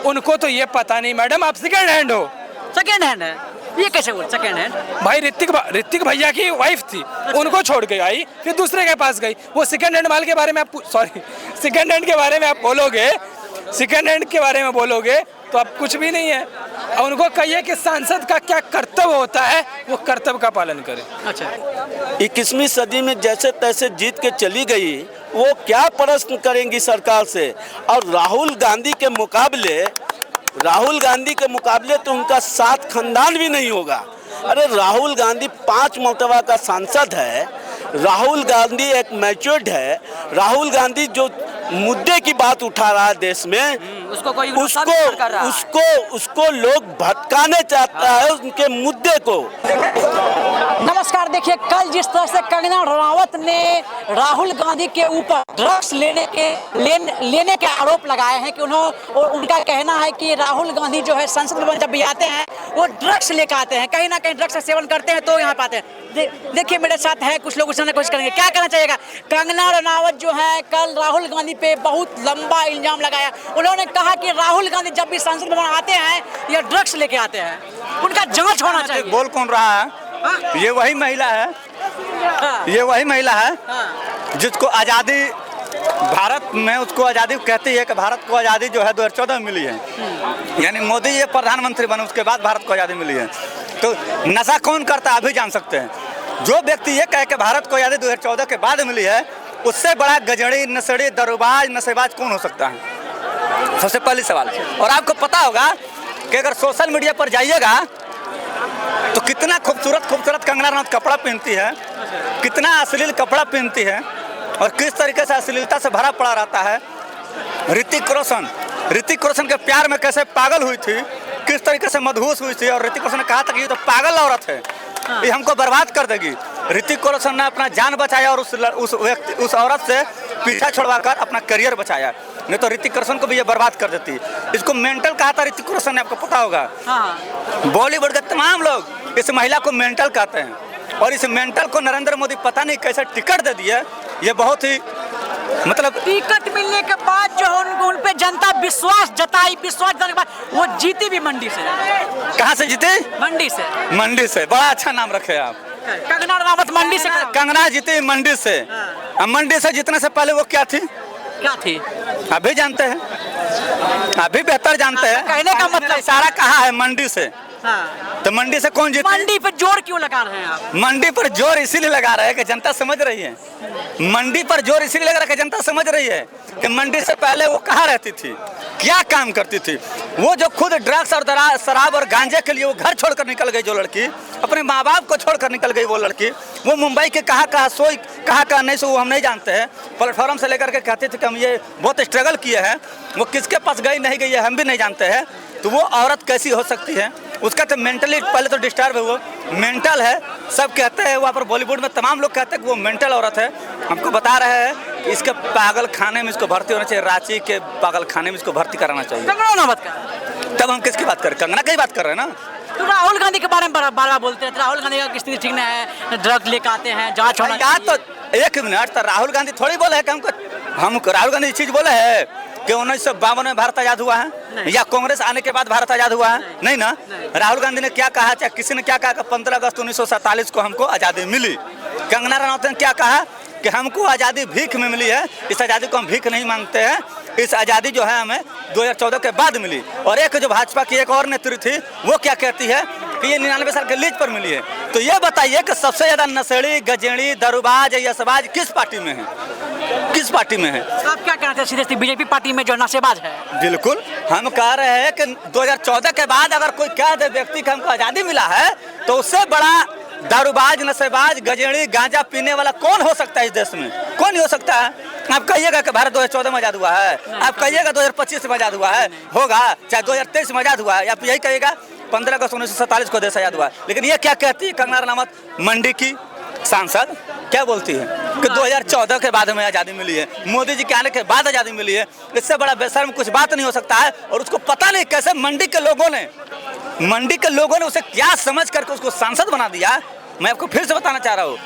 उनको तो ये पता नहीं मैडम, आप सेकंड हैंड हो। सेकंड हैंड है, ये कैसे बोल सेकंड हैंड? भाई ऋतिक भैया की वाइफ थी, उनको छोड़ के आई, फिर दूसरे के पास गई। वो सेकंड हैंड माल के बारे में आप सेकंड हैंड के बारे में आप बोलोगे, सेकंड हैंड के बारे में बोलोगे तो अब कुछ भी नहीं है। और उनको कहिए कि सांसद का क्या कर्तव्य होता है, वो कर्तव्य का पालन करे। अच्छा, 21वीं सदी में जैसे तैसे जीत के चली गई, वो क्या प्रश्न करेंगी सरकार से। और राहुल गांधी के मुकाबले तो उनका साथ खानदान भी नहीं होगा। अरे राहुल गांधी 5 मरतबा का सांसद है, राहुल गांधी एक मैच्योर्ड है। राहुल गांधी जो मुद्दे की बात उठा रहा है देश में, उसको लोग भटकाने चाहता है उनके मुद्दे को। नमस्कार। देखिए, कल जिस तरह से कंगना रनावत ने राहुल गांधी के ऊपर ड्रग्स लेने के आरोप लगाए हैं कि उनका कहना है कि राहुल गांधी जो है संसद में जब भी आते हैं वो ड्रग्स लेकर आते हैं, कहीं ना कहीं ड्रग्स का सेवन करते हैं तो यहाँ पे आते हैं। देखिए मेरे साथ है कुछ लोग, उसने कोशिश करेंगे। क्या कहना चाहिएगा? कंगना रनावत जो है कल राहुल गांधी पे बहुत लंबा इल्जाम लगाया। उन्होंने कहा कि राहुल गांधी जब भी संसद भवन आते हैं या ड्रग्स लेके आते हैं, उनका जांच होना चाहिए। बोल कौन रहा है? ये वही महिला है, ये वही महिला है जिसको आज़ादी, भारत में उसको आज़ादी कहती है कि भारत को आज़ादी जो है 2014 में मिली है। यानी मोदी ये प्रधानमंत्री बने उसके बाद भारत को आज़ादी मिली है। तो नशा कौन करता है अभी जान सकते हैं। जो व्यक्ति ये कहे कि भारत को आज़ादी 2014 के बाद मिली है, उससे बड़ा गजड़ी, नशेड़ी, दरोबाज, नशेबाज कौन हो सकता है? सबसे पहली सवाल। और आपको पता होगा कि अगर सोशल मीडिया पर जाइएगा तो कितना खूबसूरत कंगना रनावत कपड़ा पहनती है, कितना अश्लील कपड़ा पहनती है और किस तरीके से अश्लीलता से भरा पड़ा रहता है। ऋतिक रोशन के प्यार में कैसे पागल हुई थी, किस तरीके से मदहोश हुई थी। और ऋतिक रोशन ने कहा था कि ये तो पागल औरत है, ये हमको बर्बाद कर देगी। ऋतिक रोशन ने अपना जान बचाया और उस औरत से पीछा छुड़वाकर अपना करियर बचाया, नहीं तो ऋतिक रोशन को भी ये बर्बाद कर देती। इसको मेंटल कहा था ऋतिक रोशन ने, आपको पता होगा। बॉलीवुड के तमाम लोग इस महिला को मेंटल कहते हैं और इस मेंटल को नरेंद्र मोदी पता नहीं कैसे टिकट दे दिया। ये बहुत ही मतलब टिकट मिलने के बाद जो उन पे जनता विश्वास जताने के बाद वो जीती भी मंडी से। कहाँ से जीते? मंडी से। बड़ा अच्छा नाम रखे आप। कंगना रनावत मंडी से। कंगना जीती मंडी से। मंडी से जीतने से पहले वो क्या थी? अभी जानते हैं, अभी बेहतर जानते हैं। कहने का मतलब सारा कहा है मंडी से। तो मंडी से कौन जीते? मंडी पर जोर क्यों लगा रहे हैं आप? मंडी पर जोर इसीलिए लगा रहे हैं कि जनता समझ रही है। मंडी पर जोर इसीलिए लगा रहा है कि जनता समझ रही है कि मंडी से पहले वो कहाँ रहती थी, क्या काम करती थी। वो जो खुद ड्रग्स और शराब और गांजे के लिए वो घर छोड़कर निकल गई, जो लड़की अपने माँ बाप को छोड़कर निकल गई, वो लड़की वो मुंबई के कहाँ सोई, कहाँ नहीं सो, वो हम नहीं जानते हैं। प्लेटफॉर्म से लेकर के कहते थे कि हम ये बहुत स्ट्रगल किए हैं, वो किसके पास गई नहीं गई है हम भी नहीं जानते हैं। तो वो औरत कैसी हो सकती है? उसका तो मेंटली पहले तो डिस्टर्ब है, वो मेंटल है। सब कहते हैं वहाँ पर, बॉलीवुड में तमाम लोग कहते हैं कि वो मेंटल औरत है। हमको बता रहे हैं कि इसके पागल खाने में इसको भर्ती होना चाहिए, रांची के पागल खाने में इसको भर्ती कराना चाहिए। तब हम किसकी बात कर रहे हैं? कंगना की बात कर रहे हैं ना। तो राहुल गांधी के बारे में बार बार बोलते हैं, राहुल गांधी की स्थिति ठीक नहीं है, ड्रग लेकर आते हैं, जांच होना चाहिए। तो एक मिनट, तो राहुल गांधी थोड़ी बोले है कि हमको राहुल गांधी चीज बोले है कि 1952 में भारत आजाद हुआ है या कांग्रेस आने के बाद भारत आजाद हुआ है? नहीं ना। राहुल गांधी ने क्या कहा, चाहे किसी ने क्या कहा कि 15 अगस्त 1947 को हमको आज़ादी मिली। कंगना रनावत ने क्या कहा कि हमको आज़ादी भीख में मिली है, इस आज़ादी को हम भीख नहीं मांगते हैं, इस आज़ादी जो है हमें 2014 के बाद मिली। और एक जो भाजपा की एक और नेत्री थी, वो क्या कहती है कि ये 99 साल के लीज पर मिली है। तो ये बताइए कि सबसे ज़्यादा नशेड़ी, गजेड़ी, दारूबाज, यशबाज किस पार्टी में है? किस पार्टी में है? आप क्या कहते हैं? सीधे बीजेपी पार्टी में जो नशेबाज है। बिल्कुल, हम कह रहे हैं कि 2014 के बाद अगर कोई कह दे व्यक्ति को हमको आज़ादी मिला है, तो उससे बड़ा दारूबाज, नशेबाज, गजेड़ी, गांजा पीने वाला कौन हो सकता है इस देश में? कौन नहीं हो सकता है। आप कहिएगा कि भारत 2014 में आज़ाद हुआ है, आप कहिएगा 2025 में आज़ाद हुआ है, होगा, चाहे 2023 में आज़ाद हुआ है, आप यही कहिएगा 15 अगस्त 1947 को देश आज़ाद हुआ है। लेकिन ये क्या कहती है कंगना रनावत, मंडी की सांसद, क्या बोलती है कि 2014 के बाद हमें आज़ादी मिली है, मोदी जी के आने के बाद आज़ादी मिली है। इससे बड़ा बेशर्म कुछ बात नहीं हो सकता है। और उसको पता नहीं कैसे मंडी के लोगों ने उसे क्या समझ करके उसको सांसद बना दिया। मैं आपको फिर से बताना चाह रहा हूँ,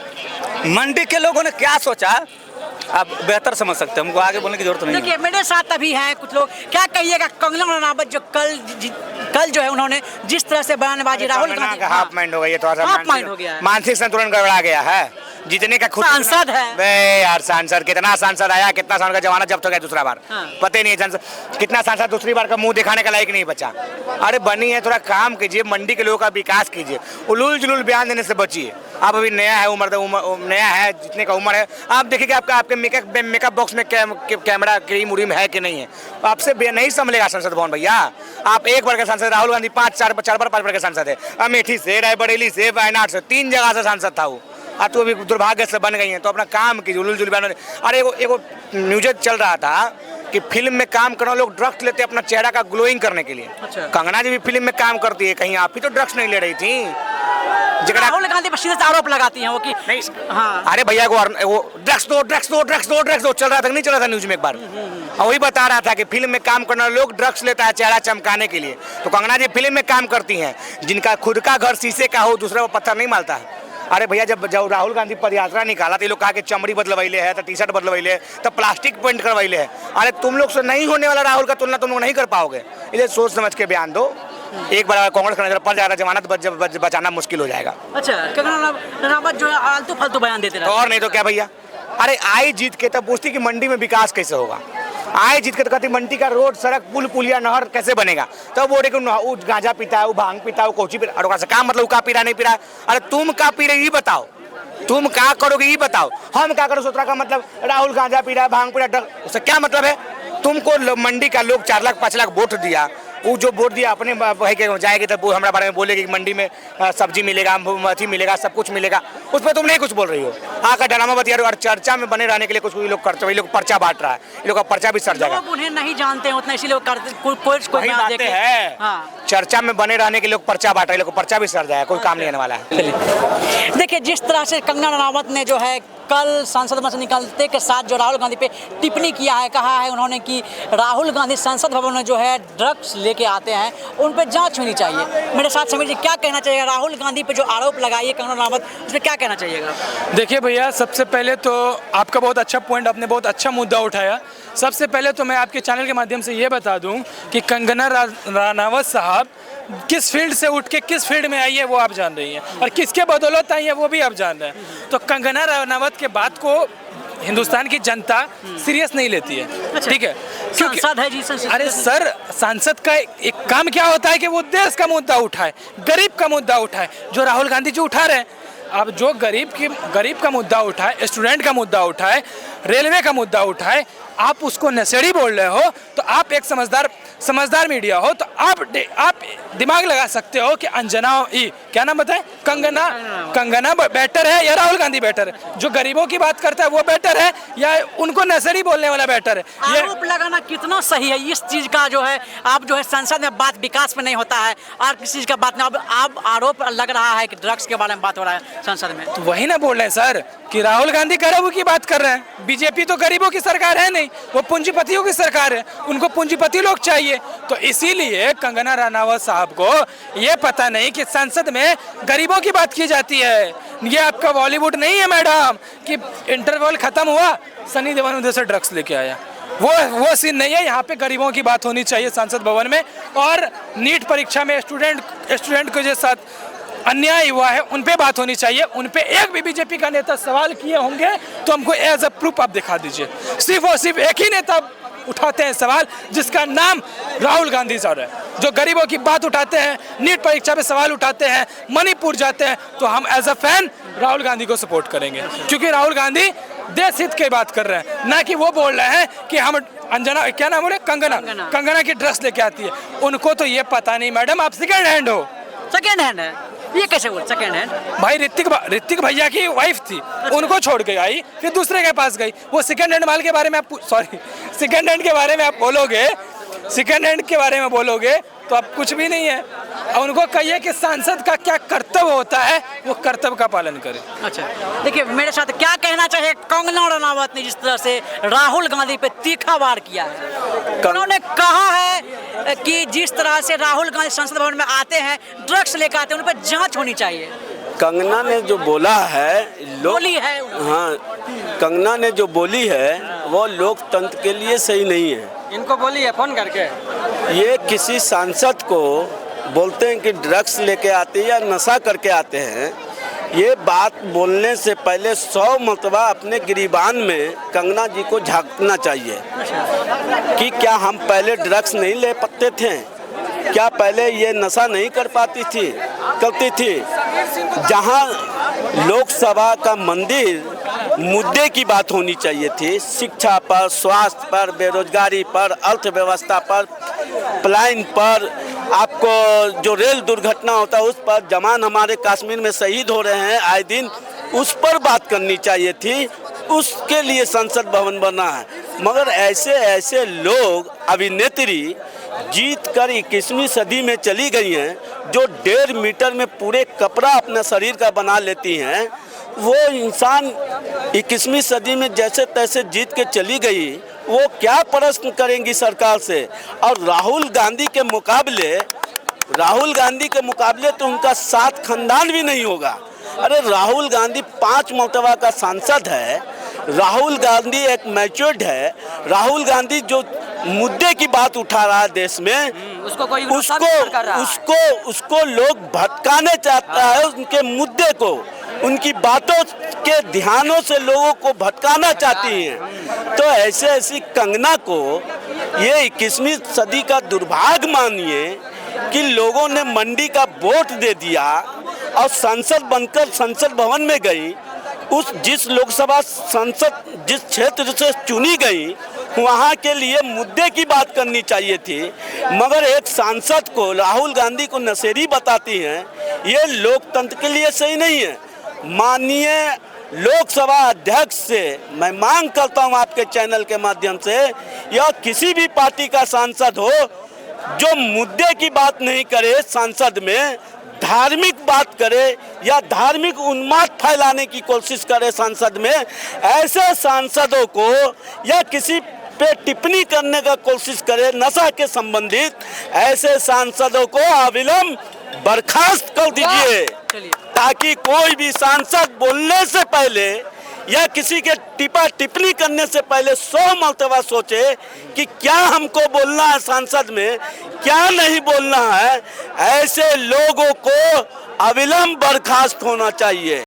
मंडी के लोगों ने क्या सोचा आप बेहतर समझ सकते हैं, हमको आगे बोलने की जरूरत नहीं है। देखिए मेरे साथ अभी हैं कुछ लोग, क्या कहिएगा कंगना रनावत जो कल जो है उन्होंने जिस तरह से बयानबाजी राहुल गांधी का हाफ माइंड हो गई है, थोड़ा सा हाफ माइंड हो गया है। मानसिक संतुलन गड़बड़ा गया है। जीतने का खुद सांसद है। बे यार सांसद कितना सांसद आया, कितना सांसद का जमाना जब्त हो गया दूसरा बार, हाँ। पता ही नहीं सांसद कितना सांसद दूसरी बार का मुंह दिखाने का लायक नहीं बचा। अरे बनी है, थोड़ा काम कीजिए, मंडी के लोगों का विकास कीजिए, उलूल जुलूल बयान देने से बचिए। आप अभी नया है, नया है, जितने का उम्र है, आप देखिए कि आपके मेकअप बॉक्स में कैमरा क्रीम उरीम है कि नहीं है। आपसे नहीं संभलेगा संसद भवन भैया। आप एक बार के सांसद, राहुल गांधी 5 बार के सांसद है। अमेठी से, रायबरेली से, वायनाड से, 3 जगह से सांसद था वो। और तो अभी दुर्भाग्य से बन गई हैं, तो अपना काम कीजिए, उलूल जुलूल बयान। अरे एगो न्यूज चल रहा था कि फिल्म में काम करना लोग ड्रग्स लेते अपना चेहरा का ग्लोइंग करने के लिए। अच्छा। कंगना जी भी फिल्म में काम करती है, कहीं आप ही तो ड्रग्स नहीं ले रही थी? राहुल गांधी पर सीधे आरोप लगाती हैं वो कि नहीं। हाँ। अरे भैया वो ड्रग्स दो चल रहा था, नहीं चल रहा था न्यूज में एक बार, और वही बता रहा था कि फिल्म में काम करना लोग ड्रग्स लेता है चेहरा चमकाने के लिए। तो कंगना जी फिल्म में काम करती हैं, जिनका खुद का घर शीशे का हो, दूसरा वो पत्थर नहीं मारता है। अरे भैया जब राहुल गांधी पद यात्रा निकाला तो ये लोग कहा कि चमड़ी बदलवैले है, तो टी शर्ट बदलवैले है, तो प्लास्टिक पेंट करवैले है। अरे तुम लोग से नहीं होने वाला राहुल का तुलना तुम लोग नहीं कर पाओगे, इसलिए सोच समझ के बयान दो। एक बार कांग्रेस का नजर पड़ जाएगा, जमानत बचाना मुश्किल हो जाएगा। अच्छा, कंगना रनावत जो है आलतू फालतू बयान देते तो और नहीं तो क्या भैया। अरे आई जीत के तब पूछती कि मंडी में विकास कैसे होगा, आए जीत के तो कहती मंडी का रोड सड़क पुल पुलिया नहर कैसे बनेगा। तब वो वो गांजा पीता है, वो भांग पीता है, वो कोची पीता है, काम मतलब का पी रहा नहीं पी रहा। अरे तुम का पी रहे ये बताओ, तुम क्या करोगे ये बताओ, हम क्या करो। सोच का मतलब राहुल गांजा पी रहा है, भांग पी रहा है, उससे क्या मतलब है? तुमको मंडी का लोग 4 लाख 5 लाख वोट दिया, वो जो वोट दिया अपने भाई के जाएगी तब वो हमारे बारे में बोलेगी कि मंडी में सब्जी मिलेगा, अथी मिलेगा, सब कुछ मिलेगा। उस पर तुम नहीं कुछ बोल रही हो, आकर ड्रामा बतिया रहे हो। और चर्चा में बने रहने के लिए कुछ लोग करते, वही लोग पर्चा बांट रहा है, ये लोग का पर्चा भी सर जाएगा। लोग उन्हें नहीं जानते हैं उतना, इसीलिए कोई बातें हैं। हाँ। चर्चा में बने रहने के लोग पर्चा बांट रहे, लोग पर्चा भी सर जाएगा, कोई काम नहीं आने वाला है। देखिए जिस तरह से कंगना रनावत ने जो है कल संसद में से निकलते के साथ जो राहुल गांधी पे टिप्पणी किया है, कहा है उन्होंने कि राहुल गांधी संसद भवन में जो है ड्रग्स लेके आते हैं, उन पर जांच होनी चाहिए। मेरे साथ समीर जी क्या कहना चाहिएगा, राहुल गांधी पे जो आरोप लगाइए कंगना रनावत, उस पर क्या कहना चाहिएगा? देखिए भैया, सबसे पहले तो आपका बहुत अच्छा पॉइंट, आपने बहुत अच्छा मुद्दा उठाया। सबसे पहले तो मैं आपके चैनल के माध्यम से ये बता दूं कि कंगना रनावत साहब किस फील्ड से उठ के किस फील्ड में आई है वो आप जान रही हैं, और किसके बदौलत आई है वो भी आप जान रहे हैं। तो कंगना रनावत के बात को हिंदुस्तान की जनता सीरियस नहीं लेती है, ठीक है? क्योंकि सांसद है जी, सांसद। अरे सर, सांसद का एक काम क्या होता है कि वो देश का मुद्दा उठाए, गरीब का मुद्दा उठाए, जो राहुल गांधी जी उठा रहे हैं। अब जो गरीब का मुद्दा उठाए, स्टूडेंट का मुद्दा उठाए, रेलवे का मुद्दा उठाए, आप उसको नशेड़ी बोल रहे हो, तो आप एक समझदार मीडिया हो, तो आप दिमाग लगा सकते हो कि अंजना क्या नाम बताएं, कंगना बेटर है या राहुल गांधी बेटर है? जो गरीबों की बात करता है वो बेटर है या उनको नशेड़ी बोलने वाला बेटर है? आरोप लगाना कितना सही है इस चीज का? जो है आप जो है संसद में बात विकास में नहीं होता है और किसी चीज का बात नहीं, अब आप आरोप लग रहा है कि ड्रग्स के बारे में बात हो रहा है संसद में। तो वही ना बोल रहे हैं सर कि राहुल गांधी गरीबों की बात कर रहे हैं। बीजेपी तो गरीबों की सरकार है नहीं, वो पूंजीपतियों की सरकार है, उनको पूंजीपति लोग चाहिए। तो इसीलिए कंगना रनावत साहब को ये पता नहीं कि संसद में गरीबों की बात की जाती है। ये आपका बॉलीवुड नहीं है मैडम कि इंटरवल खत्म हुआ, सनी देओल उधर से ड्रग्स लेके आया। वो सीन नहीं है। यहाँ पे गरीबों की बात होनी चाहिए संसद भवन में, और नीट परीक्षा में स्टूडेंट के जो साथ अन्याय हुआ है उन पे बात होनी चाहिए। उन पे एक भी बीजेपी का नेता सवाल किए होंगे तो हमको एज अ प्रूफ आप दिखा दीजिए। सिर्फ और सिर्फ एक ही नेता उठाते हैं सवाल जिसका नाम राहुल गांधी सर है, जो गरीबों की बात उठाते हैं, नीट परीक्षा पे सवाल उठाते हैं, मणिपुर जाते हैं। तो हम as a fan Rahul Gandhi को सपोर्ट करेंगे, क्योंकि राहुल गांधी देश हित की बात कर रहे हैं, ना कि वो बोल रहे हैं कि हम अंजना क्या नाम बोले कंगना की ड्रेस लेके आती है। उनको तो ये पता नहीं मैडम, आप सेकेंड हैंड हो। सेकेंड हैंड है ये कैसे बोल? सेकेंड हैंड भाई ऋतिक भैया की वाइफ थी, उनको छोड़ के आई, फिर दूसरे के पास गई। वो सेकेंड हैंड माल के बारे में आप सेकेंड हैंड के बारे में आप बोलोगे, सेकेंड हैंड के बारे में बोलोगे तो अब कुछ भी नहीं है। और उनको कहिए कि सांसद का क्या कर्तव्य होता है, वो कर्तव्य का पालन करें। अच्छा, देखिए मेरे साथ क्या कहना चाहिए कंगना रनावत ने जिस तरह से राहुल गांधी पे तीखा वार किया है। उन्होंने कहा है कि जिस तरह से राहुल गांधी संसद भवन में आते हैं, ड्रग्स लेकर आते हैं, उन पर जांच होनी चाहिए। कंगना ने जो बोला है बोली है हाँ, कंगना ने जो बोली है वो लोकतंत्र के लिए सही नहीं है। इनको बोली है फोन करके। ये किसी सांसद को बोलते हैं कि ड्रग्स लेके आते हैं या नशा करके आते हैं, ये बात बोलने से पहले 100 मरतबा अपने गिरीबान में कंगना जी को झांकना चाहिए कि क्या हम पहले ड्रग्स नहीं ले पाते थे, क्या पहले ये नशा नहीं करती थी। जहां लोकसभा का मंदिर मुद्दे की बात होनी चाहिए थी, शिक्षा पर, स्वास्थ्य पर, बेरोजगारी पर, अर्थव्यवस्था पर, प्लान पर, आपको जो रेल दुर्घटना होता है उस पर, जवान हमारे कश्मीर में शहीद हो रहे हैं आए दिन, उस पर बात करनी चाहिए थी। उसके लिए संसद भवन बना है। मगर ऐसे लोग, अभिनेत्री जीत कर 21वीं सदी में चली गई हैं, जो 1.5 मीटर में पूरे कपड़ा अपने शरीर का बना लेती हैं, वो इंसान 21वीं सदी में जैसे तैसे जीत के चली गई, वो क्या प्रश्न करेंगी सरकार से। और राहुल गांधी के मुकाबले तो उनका 7 खानदान भी नहीं होगा। अरे राहुल गांधी 5 मरतबा का सांसद है, राहुल गांधी एक मैच्योर्ड है, राहुल गांधी जो मुद्दे की बात उठा रहा है देश में, उसको लोग भटकाने चाहता है, उनके मुद्दे को, उनकी बातों के ध्यानों से लोगों को भटकाना चाहती हैं। तो ऐसी कंगना को ये 21वीं सदी का दुर्भाग्य मानिए कि लोगों ने मंडी का वोट दे दिया और सांसद बनकर संसद भवन में गई। जिस लोकसभा संसद जिस क्षेत्र से चुनी गई, वहाँ के लिए मुद्दे की बात करनी चाहिए थी। मगर एक सांसद को, राहुल गांधी को नशेड़ी बताती हैं, ये लोकतंत्र के लिए सही नहीं है। माननीय लोकसभा अध्यक्ष से मैं मांग करता हूं आपके चैनल के माध्यम से, या किसी भी पार्टी का सांसद हो जो मुद्दे की बात नहीं करे सांसद में, धार्मिक बात करे या धार्मिक उन्माद फैलाने की कोशिश करे सांसद में, ऐसे सांसदों को या किसी पे टिप्पणी करने का कोशिश करे नशा के संबंधित, ऐसे सांसदों को अविलंब बर्खास्त कर दीजिए, ताकि कोई भी सांसद बोलने से पहले या किसी के टिप्पणी करने से पहले 100 मरतबा सोचे कि क्या हमको बोलना है सांसद में, क्या नहीं बोलना है। ऐसे लोगों को अविलंब बर्खास्त होना चाहिए।